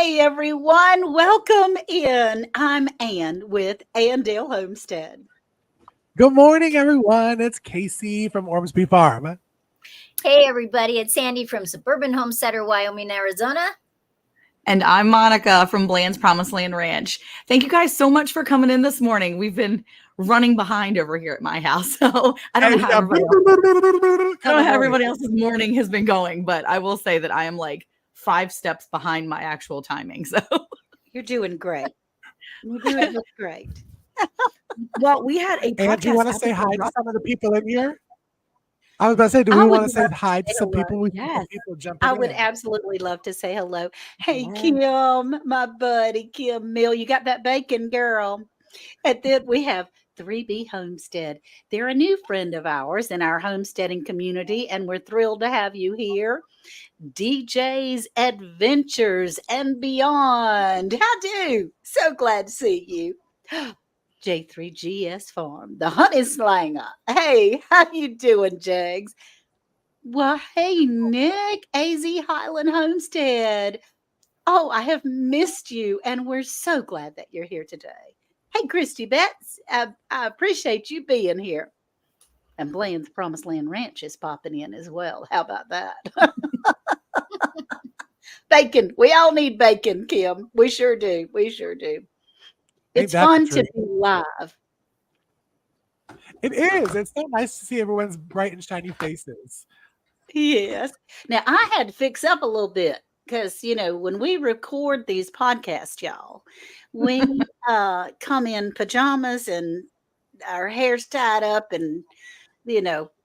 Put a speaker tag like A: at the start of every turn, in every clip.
A: Hey everyone, welcome in. I'm Ann with Andale Homestead.
B: Good morning, everyone. It's Casey from Ormsby Farm.
C: Hey everybody, it's Sandy from Suburban Homesteader, Wyoming, Arizona.
D: And I'm Monica from Bland's Promised Land Ranch. Thank you guys so much for coming in this morning. We've been running behind over here at my house. So I don't know how everybody else's morning has been going, but I will say that I am like 5 steps behind my actual timing. So
A: you're doing great. You're doing great.
D: Well, we had a podcast.
B: And do you want to say hi to some of the people in here? I was about to say, do we want to say hi to some people?
A: Yes.
B: People
A: I would absolutely love to say hello. Hey,
D: Yes.
A: Kim, my buddy, Kim Mill. You got that bacon, girl. And then we have 3B Homestead. They're a new friend of ours in our homesteading community, and we're thrilled to have you here. DJ's Adventures and Beyond. How do? So glad to see you. J3GS Farm, the honey slanger. Hey, how you doing, Jags? Well, hey, Nick, AZ Highland Homestead. Oh, I have missed you, and we're so glad that you're here today. Hey, Christy Betts, I appreciate you being here. And Bland's Promised Land Ranch is popping in as well. How about that? Bacon. We all need bacon, Kim. We sure do. We sure do. It's fun to be live.
B: It is. It's so nice to see everyone's bright and shiny faces.
A: Yes. Now, I had to fix up a little bit because, when we record these podcasts, y'all, we come in pajamas and our hair's tied up and,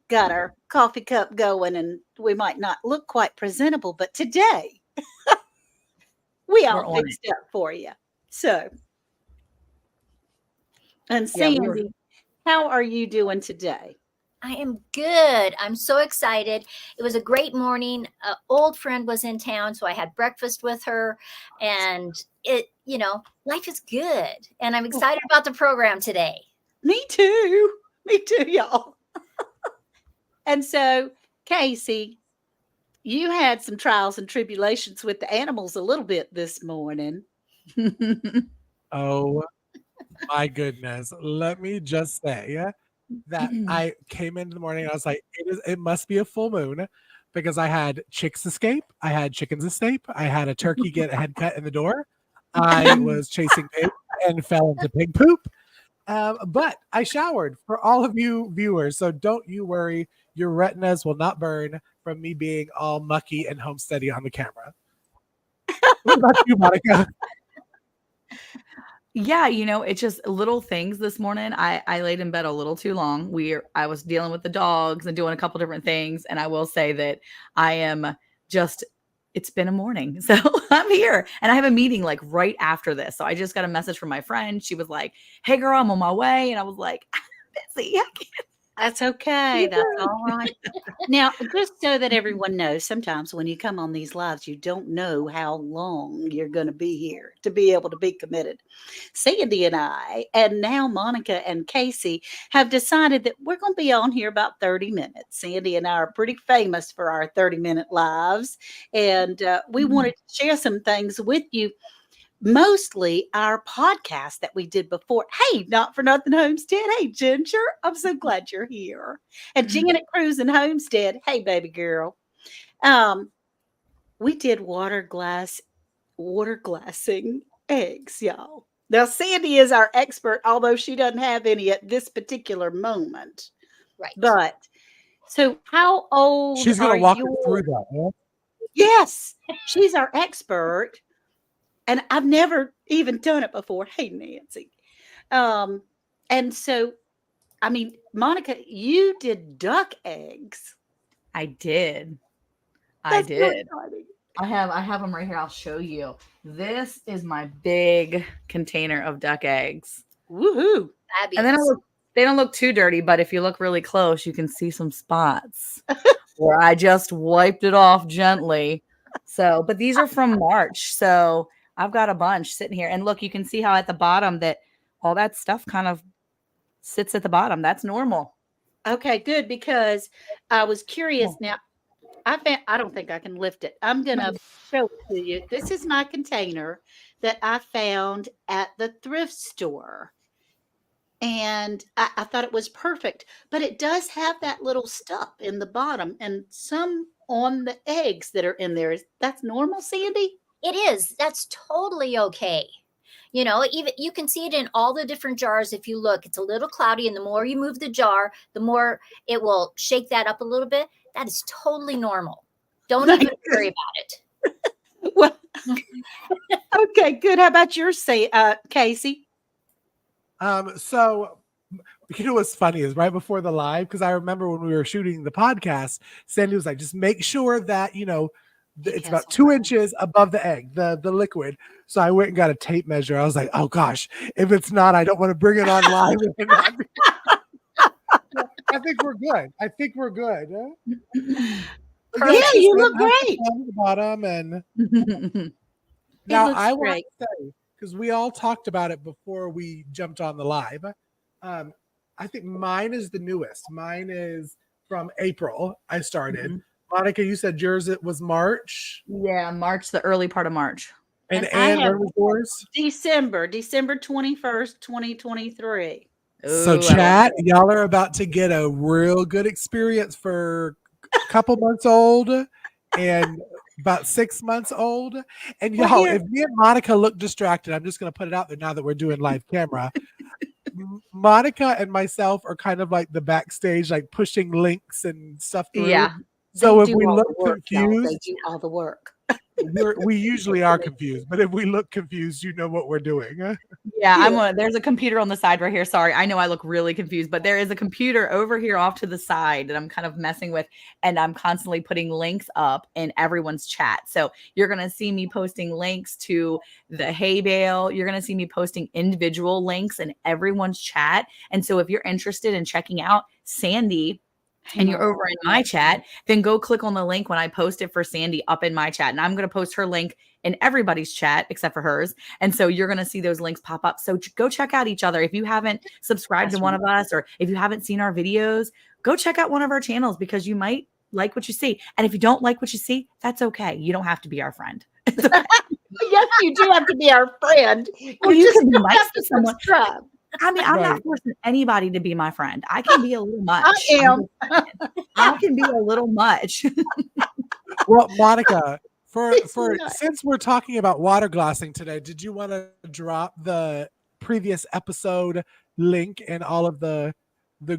A: got our coffee cup going, and we might not look quite presentable. But today, we all fixed up for you. So, and Sandy, how are you doing today?
C: I am good. I'm so excited. It was a great morning. An old friend was in town, so I had breakfast with her, and life is good. And I'm excited about the program today.
A: Me too. Me too, y'all. And so, Casey, you had some trials and tribulations with the animals a little bit this morning.
B: Oh, my goodness. Let me just say that I came in the morning. I was like, it must be a full moon because I had chicks escape. I had chickens escape. I had a turkey get a head cut in the door. I was chasing pigs and fell into pig poop. But I showered for all of you viewers. So don't you worry. Your retinas will not burn from me being all mucky and homesteady on the camera. What about you, Monica?
D: Yeah, it's just little things this morning. I laid in bed a little too long. I was dealing with the dogs and doing a couple different things. And I will say that it's been a morning. So I'm here and I have a meeting like right after this. So I just got a message from my friend. She was like, hey girl, I'm on my way. And I was like, I'm busy. I can't.
A: That's okay. That's all right. Now, just so that everyone knows, sometimes when you come on these lives, you don't know how long you're going to be here to be able to be committed. Sandy and I, and now Monica and Casey, have decided that we're going to be on here about 30 minutes. Sandy and I are pretty famous for our 30-minute lives, and we wanted to share some things with you. Mostly our podcast that we did before. Hey, Not for Nothing Homestead. Hey, Ginger. I'm so glad you're here. And Janet Cruz and Homestead. Hey, baby girl. We did water glassing eggs, y'all. Now, Sandy is our expert, although she doesn't have any at this particular moment.
C: Right.
A: But so how old
B: She's going to walk us through that. Yeah?
A: Yes, she's our expert. And I've never even done it before. Hey, Nancy. And so, Monica, you did duck eggs.
D: I did.
A: That's
D: I did. I have them right here. I'll show you. This is my big container of duck eggs.
A: Woohoo.
C: Fabulous.
D: And then they don't look too dirty, but if you look really close, you can see some spots where I just wiped it off gently. So, but these are from March. So I've got a bunch sitting here. And look, you can see how at the bottom that all that stuff kind of sits at the bottom. That's normal.
A: Okay, good. Because I was curious. Now, I don't think I can lift it. I'm gonna show it to you. This is my container that I found at the thrift store. And I thought it was perfect, but it does have that little stuff in the bottom and some on the eggs that are in there. That's normal, Sandy?
C: It is. That's totally okay. You know, even you can see it in all the different jars if you look. It's a little cloudy, and the more you move the jar, the more it will shake that up a little bit. That is totally normal. Don't even worry about it.
A: Well, okay, good. How about yours, Casey?
B: So you know what's funny is right before the live, because I remember when we were shooting the podcast, Sandy was like, just make sure that it's about 2 inches above the egg, the liquid. So I went and got a tape measure. I was like, oh gosh, if it's not, I don't want to bring it on live. I think we're good.
A: Yeah, you look great.
B: On the bottom and
A: It
B: now
A: looks
B: I want
A: great.
B: to say, because we all talked about it before we jumped on the live. I think mine is the newest. Mine is from April. I started. Monica, you said yours it was March.
D: Yeah, March, the early part of March.
B: And
A: I
B: where was yours?
A: December 21st, 2023.
B: So chat, y'all are about to get a real good experience for a couple months old and about 6 months old. And y'all, if me and Monica look distracted, I'm just going to put it out there now that we're doing live camera. Monica and myself are kind of like the backstage, like pushing links and stuff through.
D: Yeah.
B: So if we look confused,
A: they do all the work.
B: we usually are confused, but if we look confused, you know what we're doing.
D: Yeah, there's a computer on the side right here. Sorry, I know I look really confused, but there is a computer over here off to the side that I'm kind of messing with, and I'm constantly putting links up in everyone's chat. So you're gonna see me posting links to the HayBale. You're gonna see me posting individual links in everyone's chat. And so if you're interested in checking out Sandy, and you're over in my chat, then go click on the link when I post it for Sandy up in my chat. And I'm going to post her link in everybody's chat except for hers. And so you're going to see those links pop up. So go check out each other. If you haven't subscribed to one of us, or if you haven't seen our videos, go check out one of our channels because you might like what you see. And if you don't like what you see, that's okay. You don't have to be our friend.
A: Yes, you do have to be our friend.
D: Well, you can be nice
A: have
D: to
A: to
D: someone.
A: subscribe.
D: I mean, I'm not forcing anybody to be my friend. I can be a little much.
A: I am.
D: I can be a little much.
B: Well, Monica, since we're talking about water glassing today, did you want to drop the previous episode link in all of the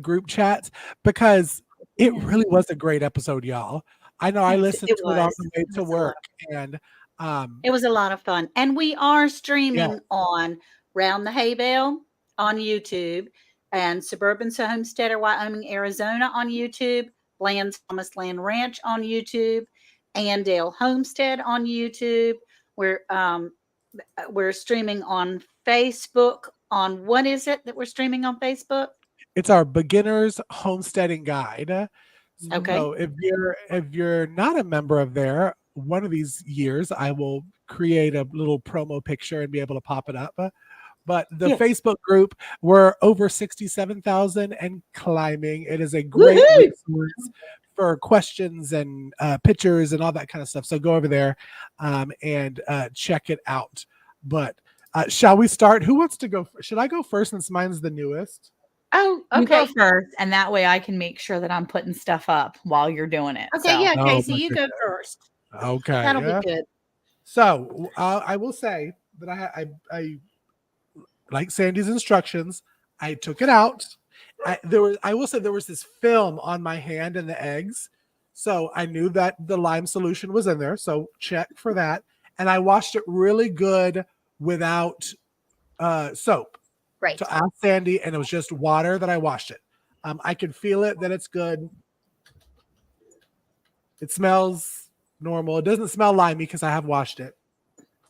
B: group chats? Because it really was a great episode, y'all. I know I listened to it on the way to work, and
A: it was a lot of fun. And we are streaming on Round the HayBale on YouTube, and Suburban Homesteader, Wyoming, Arizona on YouTube, Bland's Promised Land Ranch on YouTube, Andale Homestead on YouTube. We're streaming on Facebook. On what is it that we're streaming on Facebook?
B: It's our beginner's homesteading guide.
A: Okay.
B: So if you're not a member of there, one of these years I will create a little promo picture and be able to pop it up. But the Facebook group, we're over 67,000 and climbing. It is a great resource for questions and pictures and all that kind of stuff. So go over there and check it out. But shall we start? Who wants to go? Should I go first since mine's the newest?
A: Oh, okay.
D: You go first, and that way I can make sure that I'm putting stuff up while you're doing it.
A: Okay, yeah, Casey, you go first.
B: Okay,
A: that'll be good.
B: So I will say that I like Sandy's instructions. I took it out. I will say there was this film on my hand and the eggs, so I knew that the lime solution was in there. So check for that. And I washed it really good without soap.
C: Right.
B: So I asked Sandy, and it was just water that I washed it. I can feel it that it's good. It smells normal. It doesn't smell limey because I have washed it.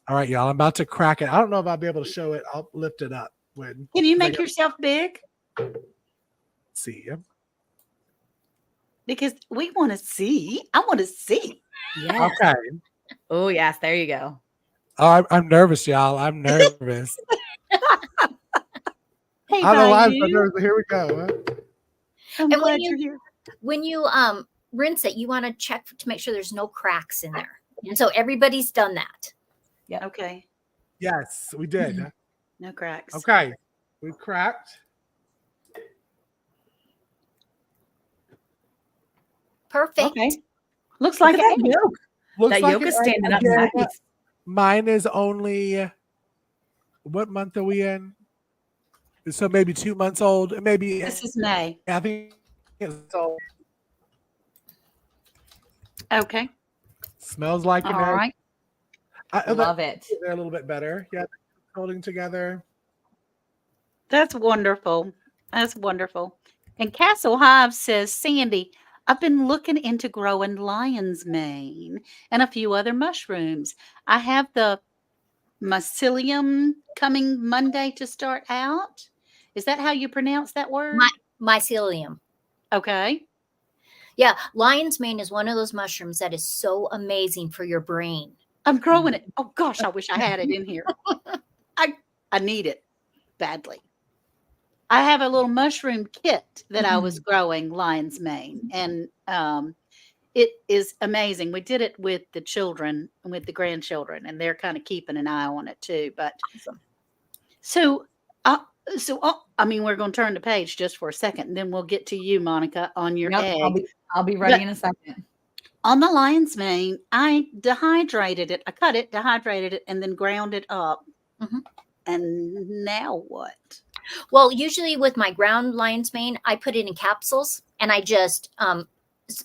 B: All right, y'all. I'm about to crack it. I don't know if I'll be able to show it. I'll lift it up.
A: Can you make yourself big?
B: Let's see.
A: Because we want to see. I want to see.
D: Yeah.
B: Okay.
D: Oh, yes. There you go.
B: Oh, I'm nervous, y'all. I'm nervous.
A: Hey,
B: I don't know why I'm so nervous, but here we go.
A: I'm glad you're here.
C: When rinse it, you want to check to make sure there's no cracks in there. And so everybody's done that.
A: Okay.
B: Yes, we did.
A: No cracks.
B: Okay, we cracked.
C: Perfect.
D: Okay. Looks like
A: Okay.
D: that yolk.
B: Looks
D: That
B: like
D: yolk
B: an
D: is
B: egg
D: standing up
B: again.
D: nice.
B: Mine is only, what month are we in? So maybe 2 months old. Maybe,
A: This is May.
B: I think it's old.
A: Okay.
B: Smells like an
D: All
B: egg.
D: right.
B: I
D: Love it.
B: They're a little bit better. Yeah, holding together.
A: That's wonderful. That's wonderful. And Castle Hive says, Sandy, I've been looking into growing lion's mane and a few other mushrooms. I have the mycelium coming Monday to start out. Is that how you pronounce that word?
C: Mycelium.
A: Okay.
C: Yeah, lion's mane is one of those mushrooms that is so amazing for your brain.
A: I'm growing it. Oh gosh, I wish I had it in here. I need it badly. I have a little mushroom kit that I was growing lion's mane, and it is amazing. We did it with the children, with the grandchildren, and they're kind of keeping an eye on it too. But
C: Awesome.
A: so, I mean, we're going to turn the page just for a second, and then we'll get to you, Monica, on your
D: Yep,
A: egg.
D: I'll be ready
A: But
D: in a second.
A: on the lion's mane, I dehydrated it. I cut it, dehydrated it, and then ground it up.
C: Mhm.
A: And now what?
C: Well, usually with my ground lion's mane, I put it in capsules and I just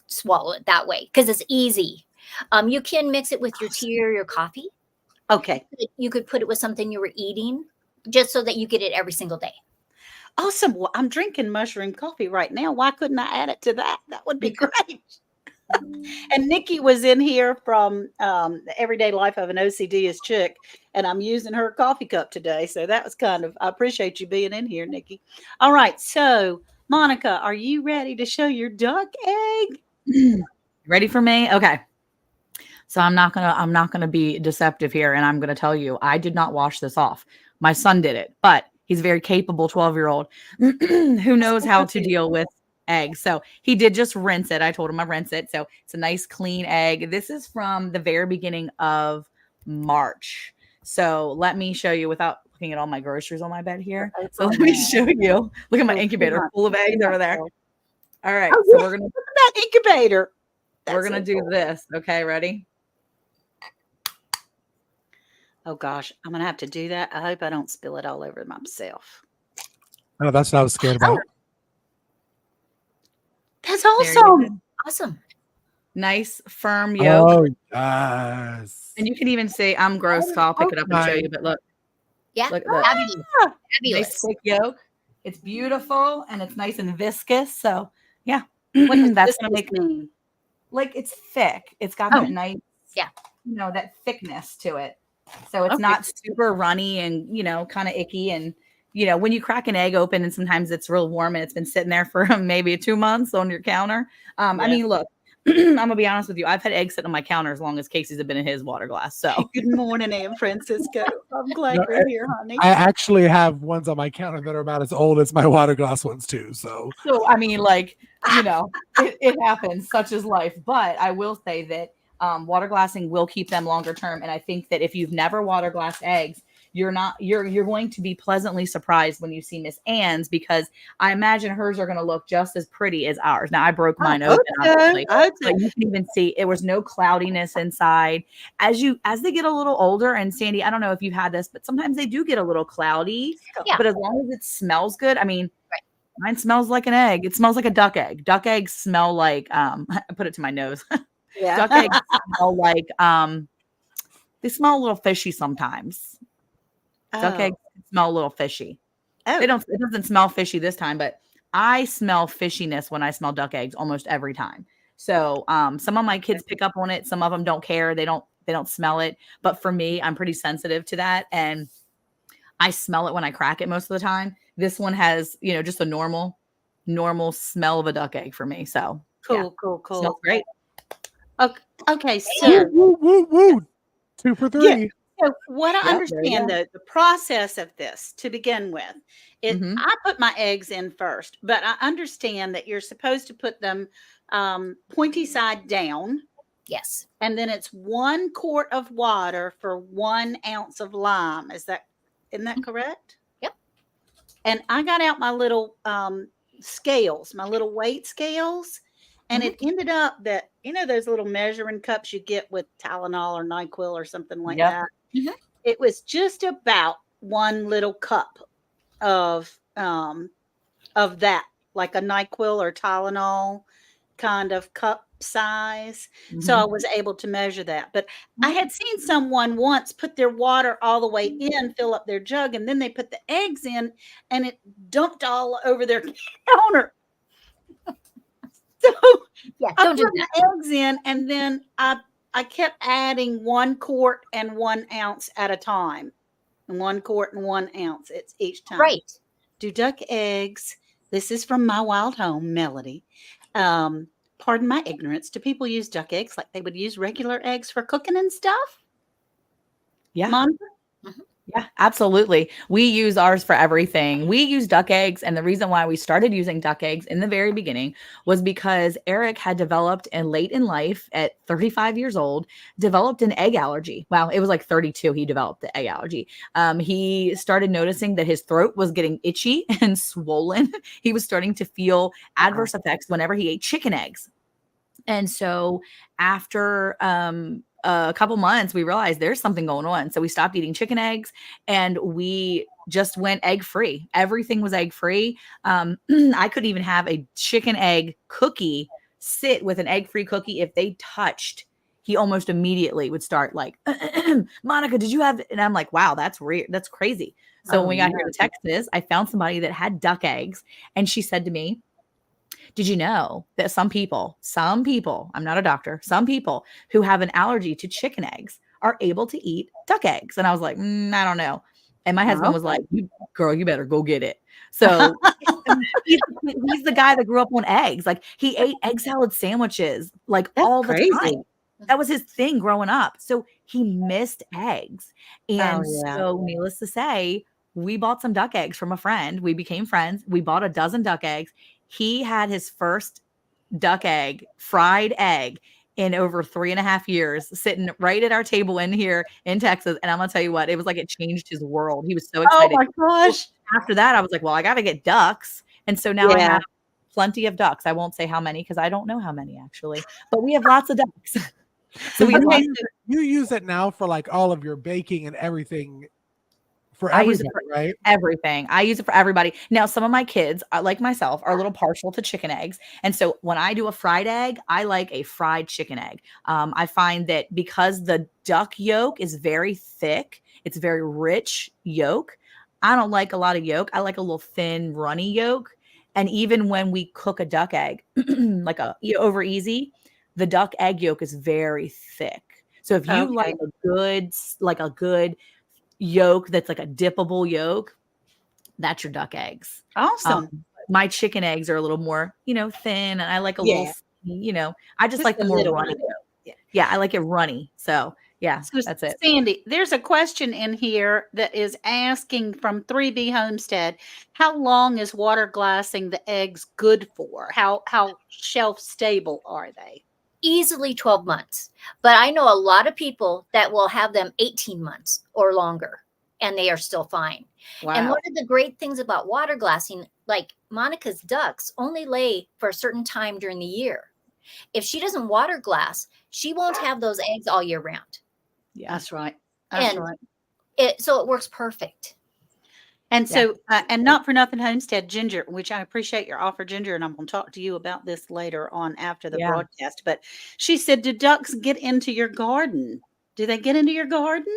C: swallow it that way because it's easy. You can mix it with your tea or your coffee.
A: Okay.
C: You could put it with something you were eating just so that you get it every single day.
A: Awesome. Well, I'm drinking mushroom coffee right now. Why couldn't I add it to that? That would be great. And Nikki was in here from the Everyday Life of an OCD Chick, and I'm using her coffee cup today. So that was I appreciate you being in here, Nikki. All right. So, Monica, are you ready to show your duck egg?
D: Ready for me? Okay. So I'm not gonna be deceptive here, and I'm gonna tell you I did not wash this off. My son did it, but he's a very capable 12-year-old who knows how to deal with eggs. So he did just rinse it. I told him I rinse it. So it's a nice clean egg. This is from the very beginning of March. So let me show you without looking at all my groceries on my bed here. So let me show you. Look at my incubator full of eggs over there. All right. So we're gonna
A: look at that incubator.
D: we're gonna do this. Okay, ready?
A: Oh gosh, I'm gonna have to do that. I hope I don't spill it all over myself.
B: Oh, that's what I was scared about.
A: That's
D: There you
A: awesome.
D: go.
C: Awesome.
D: Nice firm yolk.
B: Oh, yes.
D: And you can even say I'm gross, so I'll pick it up and show you. But look,
C: Yeah.
D: look at that.
C: Fabulous.
D: Nice
C: Fabulous.
D: thick yolk. It's beautiful and it's nice and viscous. So yeah,
A: What does
D: that's
A: this
D: gonna make
A: mean?
D: like it's thick. It's got that nice, that thickness to it. So it's not super runny and kind of icky. And when you crack an egg open and sometimes it's real warm and it's been sitting there for maybe 2 months on your counter. I mean, look, I'm gonna be honest with you. I've had eggs sitting on my counter as long as Casey's have been in his water glass. So
A: Good morning, Aunt Francisco. I'm glad you're here, honey.
B: I actually have ones on my counter that are about as old as my water glass ones too. So
D: I mean, it happens. Such is life. But I will say that water glassing will keep them longer term. And I think that if you've never water glassed eggs, you're going to be pleasantly surprised when you see Miss Ann's, because I imagine hers are going to look just as pretty as ours. Now I broke mine open, obviously, but you can even see there was no cloudiness inside. As they get a little older, and Sandy, I don't know if you've had this, but sometimes they do get a little cloudy.
C: Yeah.
D: But as long as it smells good, I mean, mine smells like an egg. It smells like a duck egg. Duck eggs smell like I put it to my nose. Duck eggs smell like they smell a little fishy sometimes. Duck eggs smell a little fishy. It doesn't smell fishy this time, but I smell fishiness when I smell duck eggs almost every time. So some of my kids pick up on it. Some of them don't care. They don't smell it. But for me, I'm pretty sensitive to that. And I smell it when I crack it most of the time. This one has, just a normal smell of a duck egg for me. So
A: cool.
D: Smells great.
A: Okay, so
B: woo. 2 for 3.
A: Yeah. So what I understand, the process of this to begin with is I put my eggs in first, but I understand that you're supposed to put them pointy side down.
C: Yes.
A: And then it's 1 quart of water for 1 ounce of lime. Isn't that correct?
C: Yep.
A: And I got out my little scales, my little weight scales. And it ended up that, those little measuring cups you get with Tylenol or NyQuil or something like
D: Yep.
A: that.
C: Mhm.
A: It was just about 1 little cup of that, like a NyQuil or Tylenol kind of cup size. So I was able to measure that. But I had seen someone once put their water all the way in, fill up their jug, and then they put the eggs in and it dumped all over their counter. So
C: Yeah,
A: I
C: don't do
A: put
C: that.
A: my eggs in and then I kept adding 1 quart and 1 ounce at a time. And 1 quart and 1 ounce. It's each time.
C: Right.
A: Do duck eggs, this is from my wild home, Melody. Pardon my ignorance. Do people use duck eggs like they would use regular eggs for cooking and stuff?
D: Yeah.
A: Monica?
D: Yeah, absolutely. We use ours for everything. We use duck eggs. And the reason why we started using duck eggs in the very beginning was because Eric had developed, and late in life at 35 years old, developed an egg allergy. Well, it was like 32. He developed the egg allergy. He started noticing that his throat was getting itchy and swollen. He was starting to feel adverse effects whenever he ate chicken eggs. And so after a couple months, we realized there's something going on. So we stopped eating chicken eggs and we just went egg free. Everything was egg free. I could even have a chicken egg cookie sit with an egg free cookie. If they touched, he almost immediately would start like, Monica, did you have? And I'm like, wow, that's weird. That's crazy. So when we got here to Texas, I found somebody that had duck eggs. And she said to me, did you know that some people, I'm not a doctor, some people who have an allergy to chicken eggs are able to eat duck eggs? And I was like, I don't know. And my husband was like, girl, you better go get it. So he's the guy that grew up on eggs. Like he ate egg salad sandwiches like all the time. That was his thing growing up. So he missed eggs. And so needless to say, we bought some duck eggs from a friend. We became friends. We bought a dozen duck eggs. He had his first fried egg in over 3.5 years, sitting right at our table in here in Texas. And I'm going to tell you what, it was like it changed his world. He was so excited.
A: Oh my gosh.
D: After that, I was like, well, I got to get ducks. And so now I have plenty of ducks. I won't say how many because I don't know how many actually, but we have lots of ducks.
B: So you use it now for like all of your baking and everything.
D: I use it for
B: right?
D: everything. I use it for everybody. Now, some of my kids, like myself, are a little partial to chicken eggs. And so when I do a fried egg, I like a fried chicken egg. I find that because the duck yolk is very thick, it's very rich yolk. I don't like a lot of yolk. I like a little thin, runny yolk. And even when we cook a duck egg, like over easy, the duck egg yolk is very thick. So if you like a good yolk that's like a dippable yolk, that's your duck eggs.
A: Awesome.
D: My chicken eggs are a little more, thin, and I like a little, I just like the more runny. Yeah, I like it runny. So yeah,
A: so
D: that's it.
A: Sandy, there's a question in here that is asking from 3B Homestead, how long is water glassing the eggs good for? How shelf stable are they?
C: Easily 12 months. But I know a lot of people that will have them 18 months or longer, and they are still fine. Wow. And one of the great things about water glassing, like Monica's ducks only lay for a certain time during the year. If she doesn't water glass, she won't have those eggs all year round.
A: Yeah, that's right.
C: So it works perfect.
A: And so, and not for nothing, Homestead Ginger, which I appreciate your offer, Ginger, and I'm going to talk to you about this later on after the broadcast. But she said, do ducks get into your garden? Do they get into your garden?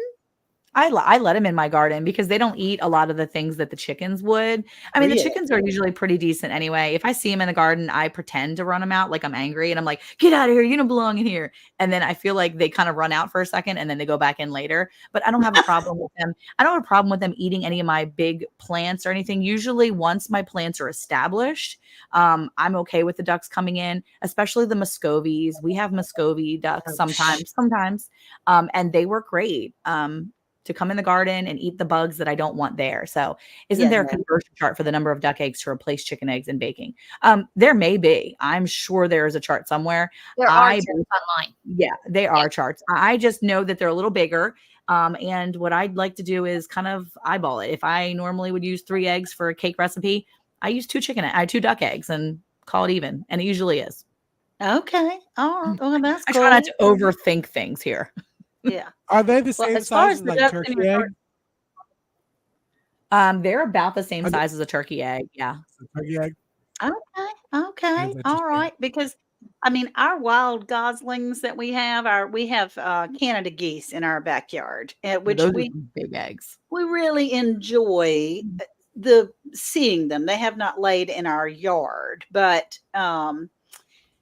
D: I let them in my garden because they don't eat a lot of the things that the chickens would. I mean, the chickens are usually pretty decent anyway. If I see them in the garden, I pretend to run them out like I'm angry and I'm like, get out of here. You don't belong in here. And then I feel like they kind of run out for a second and then they go back in later. But I don't have a problem with them. I don't have a problem with them eating any of my big plants or anything. Usually once my plants are established, I'm okay with the ducks coming in, especially the Muscovies. We have Muscovy ducks sometimes. And they work great. to come in the garden and eat the bugs that I don't want there. So isn't
A: Yeah,
D: there a
A: no.
D: conversion chart for the number of duck eggs to replace chicken eggs in baking? There may be. I'm sure there is a chart somewhere.
C: There are charts online.
D: Yeah, they are charts. I just know that they're a little bigger. And what I'd like to do is kind of eyeball it. If I normally would use 3 eggs for a cake recipe, I use 2 duck eggs and call it even. And it usually is.
A: Okay. All right. Well, that's
D: I
A: cool.
D: try not to overthink things here.
A: Yeah.
B: Are they the
A: Well,
B: same
A: as far
B: size
A: as
B: as
A: the
B: like
A: ducks in
B: turkey
A: your
B: egg?
D: They're about the same
B: Are they
D: size as a turkey egg. Yeah.
B: turkey egg?
A: Okay.
B: That's
A: Okay. All
B: interesting.
A: right. Because I mean, our wild goslings that we have Canada geese in our backyard, which
D: Those are some big eggs.
A: we really enjoy the seeing them. They have not laid in our yard, but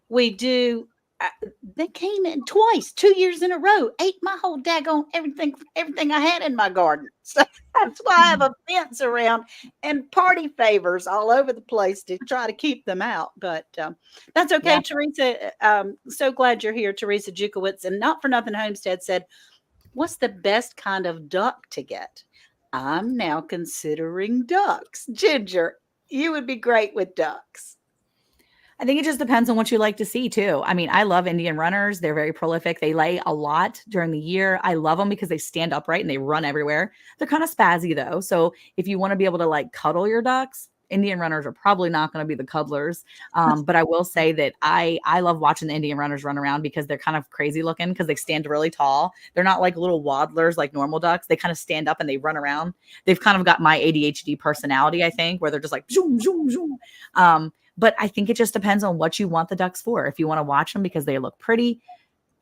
A: we do. They came in twice, 2 years in a row, ate my whole daggone everything I had in my garden. So that's why I have a fence around and party favors all over the place to try to keep them out. But that's okay,
D: Yeah.
A: Teresa. So glad you're here, Teresa Jukowitz. And not for nothing, Homestead said, "What's the best kind of duck to get?" I'm now considering ducks. Ginger, you would be great with ducks.
D: I think it just depends on what you like to see too. I mean, I love Indian runners. They're very prolific. They lay a lot during the year. I love them because they stand upright and they run everywhere. They're kind of spazzy though. So if you want to be able to like cuddle your ducks, Indian runners are probably not going to be the cuddlers. But I will say that I love watching the Indian runners run around because they're kind of crazy looking because they stand really tall. They're not like little waddlers like normal ducks. They kind of stand up and they run around. They've kind of got my ADHD personality, I think, where they're just like zoom, zoom, zoom. But I think it just depends on what you want the ducks for. If you want to watch them because they look pretty,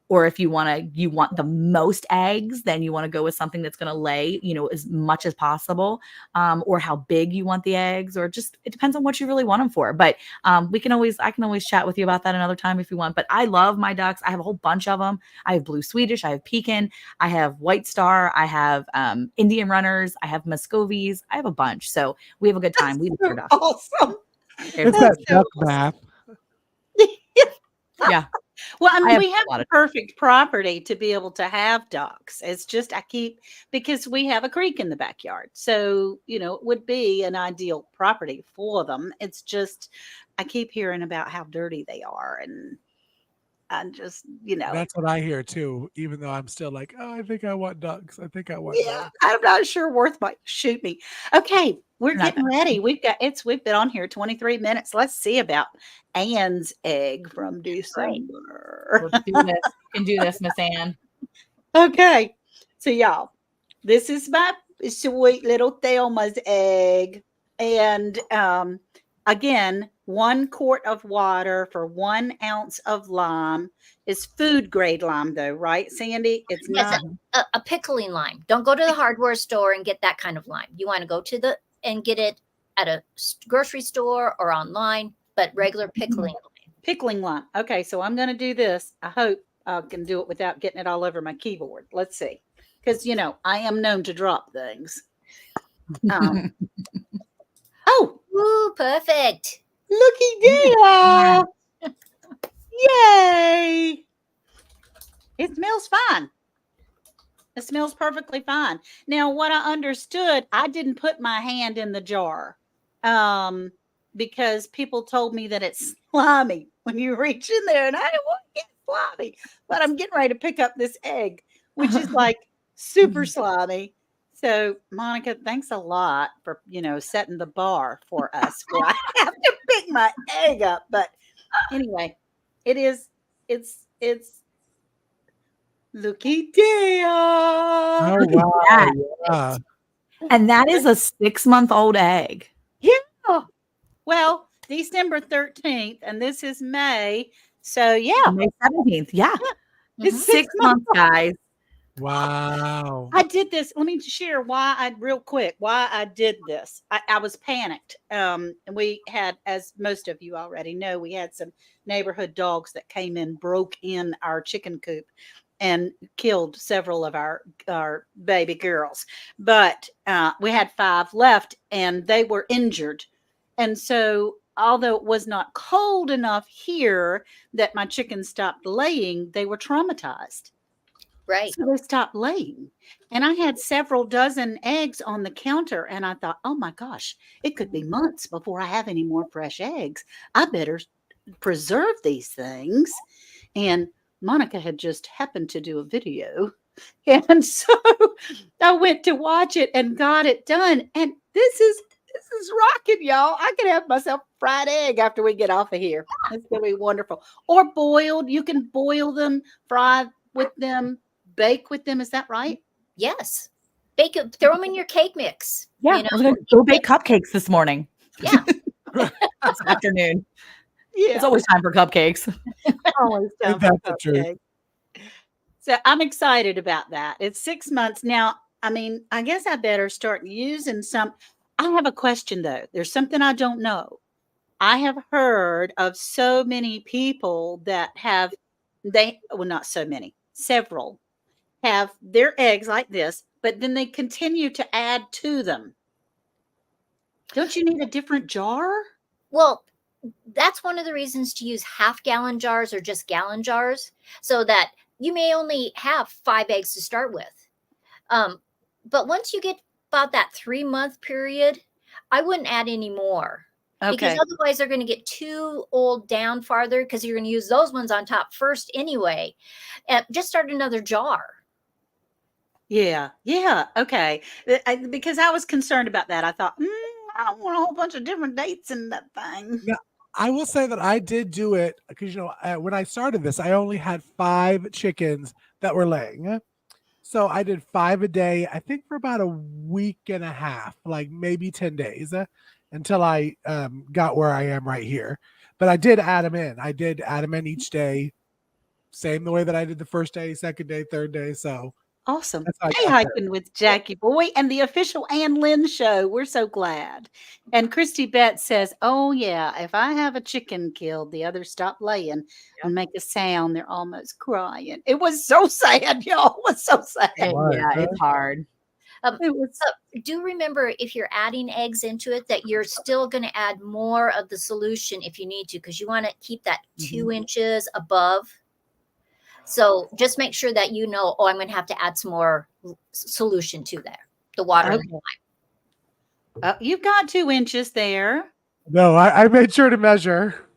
D: or if you want the most eggs, then you want to go with something that's going to lay, as much as possible, or how big you want the eggs, or just it depends on what you really want them for. But I can always chat with you about that another time if you want. But I love my ducks. I have a whole bunch of them. I have blue Swedish, I have pekin, I have white star, I have Indian runners, I have Muscovies, I have a bunch. So we have a good time. We love our ducks.
A: Awesome.
B: It's that duck math.
D: Yeah.
A: Well, I mean, we
D: a
A: have
D: lot
A: the
D: of
A: perfect property to be able to have ducks. It's just because we have a creek in the backyard. So, it would be an ideal property for them. It's just I keep hearing about how dirty they are, and I just,
B: That's what I hear too, even though I'm still like, oh, I think I want ducks. I think I want
A: yeah,
B: ducks.
A: I'm not sure Worth might shoot me. Okay, we're
D: Not
A: getting ready. We've been on here 23 minutes. Let's see about Anne's egg from December.
D: Let's do this. You can do this, Miss Anne.
A: Okay. So y'all, this is my sweet little Thelma's egg. And again, 1 quart of water for 1 ounce of lime. Is food grade lime though, right, Sandy? It's
C: Yes,
A: not
C: a pickling lime. Don't go to the hardware store and get that kind of lime. You want to go and get it at a grocery store or online, but regular pickling lime.
A: pickling lime. Okay, so I'm gonna do this. I hope I can do it without getting it all over my keyboard. Let's see. Because I am known to drop things. Oh,
C: Ooh, perfect.
A: looky there. Yay! It smells fine. It smells perfectly fine. Now, what I understood, I didn't put my hand in the jar because people told me that it's slimy when you reach in there, and I didn't want to get slimy. But I'm getting ready to pick up this egg, which is like super slimy. So, Monica, thanks a lot for setting the bar for us. Where I have to pick my egg up, but anyway, it's looky there.
B: Oh wow.
D: Yeah.
B: Yeah.
D: And that is a 6-month-old egg.
A: Yeah. Well, December 13th, and this is May. So yeah,
D: May 17th. Yeah.
A: it's
D: 6 months, guys.
B: Wow.
A: I did this. Let me share real quick, why I did this. I was panicked. And we had, as most of you already know, we had some neighborhood dogs that came in, broke in our chicken coop and killed several of our baby girls. But we had 5 left and they were injured. And so although it was not cold enough here that my chickens stopped laying, they were traumatized.
C: Right.
A: So they stopped laying. And I had several dozen eggs on the counter, and I thought, oh my gosh, it could be months before I have any more fresh eggs. I better preserve these things. And Monica had just happened to do a video. And so I went to watch it and got it done. And this is rocking, y'all. I could have myself a fried egg after we get off of here. It's gonna be wonderful. Or boiled. You can boil them, fry with them, bake with them. Is that right?
C: Yes. Bake it, throw them in your cake mix.
D: Yeah,
C: You know?
D: I was going to go bake cupcakes this morning.
C: Yeah.
D: This afternoon.
A: Yeah.
D: It's always time for cupcakes.
A: Always time
B: Ain't
A: for
B: that the truth?
A: cupcakes. So I'm excited about that. It's 6 months now. I mean, I guess I better start using some. I have a question though. There's something I don't know. I have heard of so many people that have well, not so many, several have their eggs like this, but then they continue to add to them. Don't you need a different jar?
C: Well, that's one of the reasons to use half-gallon jars or just gallon jars, so that you may only have 5 eggs to start with. But once you get about that 3-month period, I wouldn't add any more. Because
A: Okay.
C: otherwise they're going to get too old down farther, because you're going to use those ones on top first anyway. Just start another jar.
A: Yeah. Yeah. Okay. Because I was concerned about that. I thought, I don't want a whole bunch of different dates in that thing.
B: Yeah, I will say that I did do it because, when I started this, I only had 5 chickens that were laying. So I did 5 a day, I think for about a week and a half, like maybe 10 days until I got where I am right here. But I did add them in. I did add them in each day, same the way that I did the first day, second day, third day. So
A: Awesome.
B: that's how I
A: Hey,
B: got there.
A: hiking with Jackie Boy and the official Ann Lynn show. We're so glad. And Christy Betts says, oh, yeah, if I have a chicken killed, the others stop laying and make a sound. They're almost crying. It was so sad, y'all. It was so sad.
B: Right,
D: Yeah, it's hard.
A: It was.
C: Do remember, if you're adding eggs into it, that you're still going to add more of the solution if you need to, because you want to keep that 2 inches above. So just make sure that I'm going to have to add some more solution to there, the water. And the lime.
A: You've got 2 inches there.
B: No, I made sure to measure.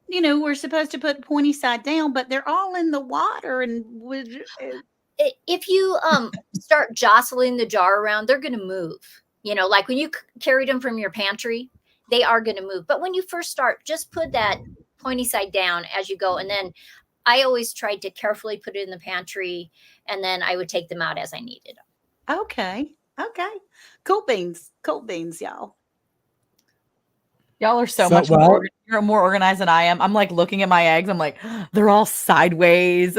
A: And we're supposed to put pointy side down, but they're all in the water. And
C: If you start jostling the jar around, they're going to move. Like when you carried them from your pantry, they are going to move. But when you first start, just put that pointy side down as you go. And then I always tried to carefully put it in the pantry, and then I would take them out as I needed them.
A: Okay. Cool beans, y'all.
D: Y'all are so much
B: well-
D: more. You're more organized than I am. I'm like looking at my eggs. I'm like, they're all sideways.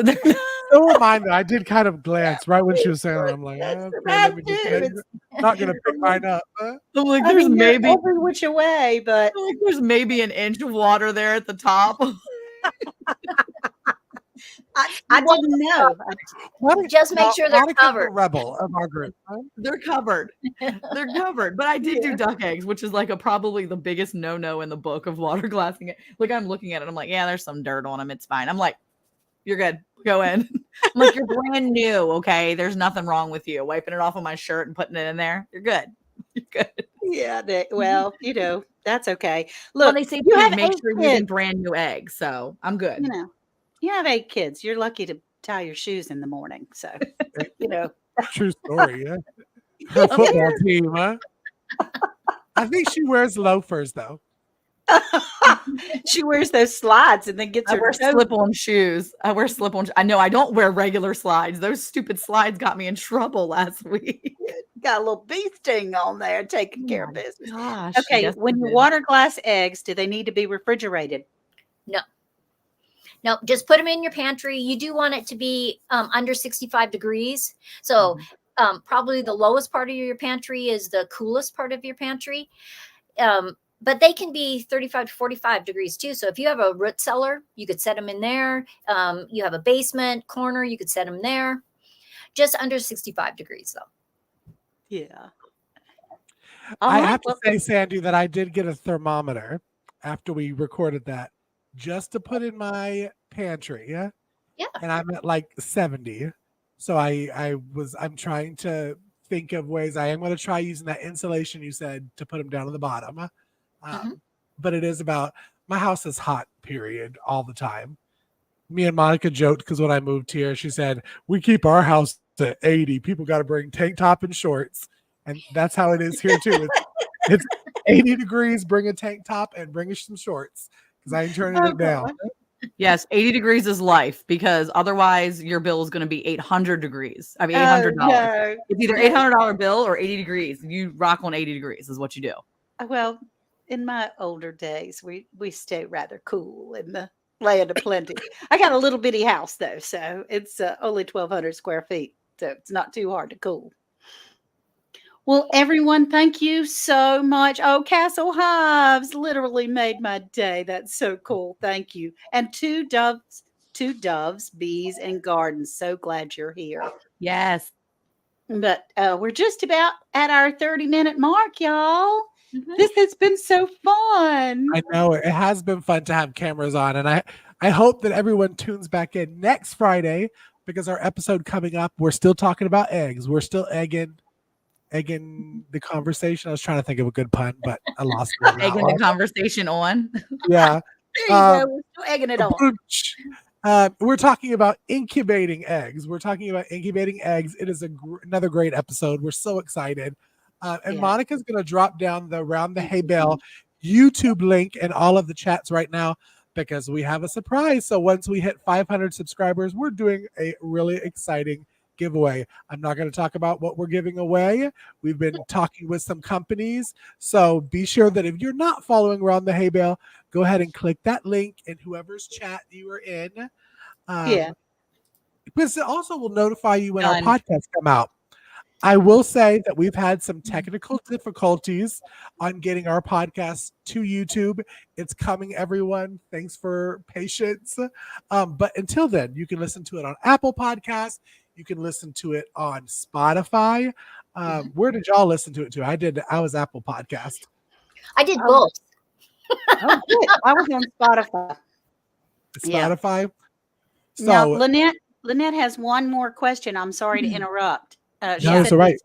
B: So am I, though. I did kind of glance right when she was saying that. I'm like,
A: That's
B: okay,
A: bad
B: let me just
A: too.
B: say, not going to pick mine up. Huh?
D: I'm like,
A: I
D: there's
A: mean, they're
D: maybe
A: every which away, but
D: I'm like, there's maybe an inch of water there at the top.
A: I didn't know.
C: Just make sure they're
B: Monica's the
C: covered.
B: rebel of our group. Huh?
D: They're covered. They're covered. But I did do duck eggs, which is like probably the biggest no-no in the book of water glassing it. Like I'm looking at it, I'm like, yeah, there's some dirt on them. It's fine. I'm like, you're good. Go in. I'm like, you're brand new. Okay. There's nothing wrong with you. Wiping it off of my shirt and putting it in there. You're good. You're good.
A: Yeah, well, that's okay.
D: Well,
A: Look,
D: they say
A: you
D: too,
A: have
D: make
A: 8
D: sure you're using
A: kids.
D: brand new eggs. So I'm good.
A: You have 8 kids. You're lucky to tie your shoes in the morning. So,
B: True story. Yeah. Her football team, huh? I think she wears loafers, though.
A: she wears those slides and then gets
D: I
A: her
D: wear
A: toes.
D: slip-on shoes. I know I don't wear regular slides. Those stupid slides got me in trouble last week.
A: Got a little bee sting on there taking care of
D: my
A: business.
D: Gosh.
A: Okay,
D: yes,
A: when
D: they
A: you
D: did.
A: water glass eggs, do they need to be refrigerated?
C: No, just put them in your pantry. You do want it to be under 65 degrees. So probably the lowest part of your pantry is the coolest part of your pantry. But they can be 35 to 45 degrees too. So if you have a root cellar, you could set them in there. You have a basement corner, you could set them there. Just under 65 degrees though.
A: Yeah.
B: I have to say, Sandy, that I did get a thermometer after we recorded that just to put in my pantry. Yeah.
C: Yeah.
B: And I'm at like 70. So I'm trying to think of ways. I am going to try using that insulation you said to put them down on the bottom. But it is about, my house is hot, period, all the time. Me and Monica joked because when I moved here, she said, we keep our house at 80. People got to bring tank top and shorts. And that's how it is here too. It's 80 degrees, bring a tank top and bring us some shorts because I ain't turning it down.
D: Yes, 80 degrees is life because otherwise your bill is going to be 800 degrees. I mean, $800.
A: No.
D: It's either $800 bill or 80 degrees. You rock on 80 degrees is what you do.
A: Well, in my older days, we stay rather cool in the land of plenty. I got a little bitty house though, so it's only 1,200 square feet, so it's not too hard to cool. Well, everyone, thank you so much. Oh, Castle Hives literally made my day. That's so cool. Thank you. And two doves, bees, and gardens. So glad you're here.
D: Yes.
A: But we're just about at our 30-minute mark, y'all. This has been so fun.
B: I know it has been fun to have cameras on, and I hope that everyone tunes back in next Friday because our episode coming up, we're still talking about eggs. We're still egging the conversation. I was trying to think of a good pun, but I lost it.
D: Egging the conversation on.
B: Yeah.
A: There you go. We're still egging it on.
B: We're talking about incubating eggs. It is another great episode. We're so excited. And Monica's going to drop down the Around the HayBale YouTube link in all of the chats right now because we have a surprise. So once we hit 500 subscribers, we're doing a really exciting giveaway. I'm not going to talk about what we're giving away. We've been talking with some companies. So be sure that if you're not following Around the HayBale, go ahead and click that link in whoever's chat you are in. Because it also will notify you when our podcasts come out. I will say that we've had some technical difficulties on getting our podcast to YouTube. It's coming, everyone. Thanks for patience. But until then, you can listen to it on Apple Podcasts. You can listen to it on Spotify. Where did y'all listen to it to? I was Apple Podcast.
C: I did both.
A: Oh, good. I was on Spotify.
B: Spotify. So
A: now, Lynette has one more question. I'm sorry to interrupt.
B: No, it's all right.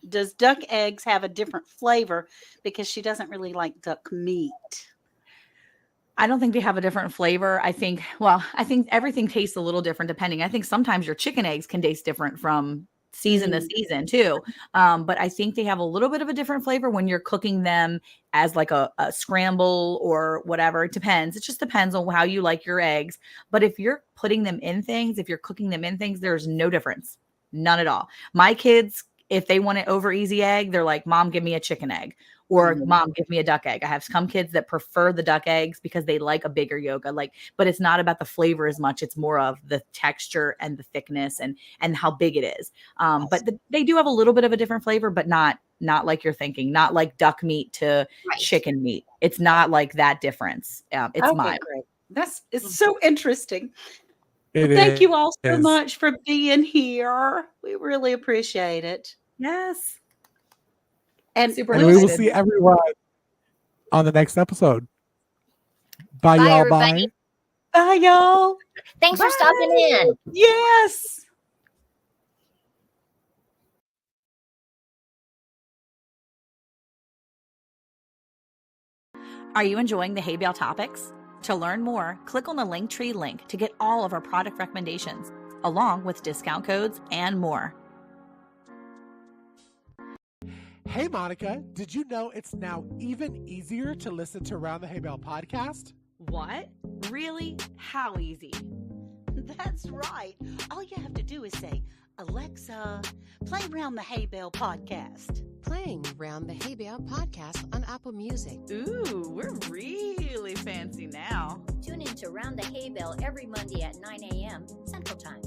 A: Does duck eggs have a different flavor because she doesn't really like duck meat?
D: I don't think they have a different flavor. I think everything tastes a little different depending. I think sometimes your chicken eggs can taste different from season to season too. But I think they have a little bit of a different flavor when you're cooking them as like a scramble or whatever. It depends. It just depends on how you like your eggs. But if you're putting them in things, if you're cooking them in things, there's no difference. None at all. My kids, if they want an over easy egg, they're like, Mom, give me a chicken egg. Or Mom, give me a duck egg. I have some kids that prefer the duck eggs because they like a bigger yolk. But it's not about the flavor as much. It's more of the texture and the thickness and how big it is. But they do have a little bit of a different flavor, but not like you're thinking. Not like duck meat to chicken meat. It's not like that difference. It's mild.
A: Great. It's so interesting. Thank you all so much for being here. We really appreciate it.
D: Yes.
A: And
D: super
B: we will see everyone on the next episode. Bye y'all.
C: Everybody.
A: Bye y'all.
C: Thanks for stopping in.
A: Yes.
D: Are you enjoying the HayBale topics? To learn more, click on the Linktree link to get all of our product recommendations, along with discount codes and more.
B: Hey, Monica, did you know it's now even easier to listen to Around the HayBale podcast?
D: What? Really? How easy?
A: That's right. All you have to do is say, Alexa, play Around the HayBale podcast.
E: Playing Around the HayBale podcast on Apple Music.
D: Ooh, we're really fancy now.
C: Tune in to Around the HayBale every Monday at 9 a.m. Central Time.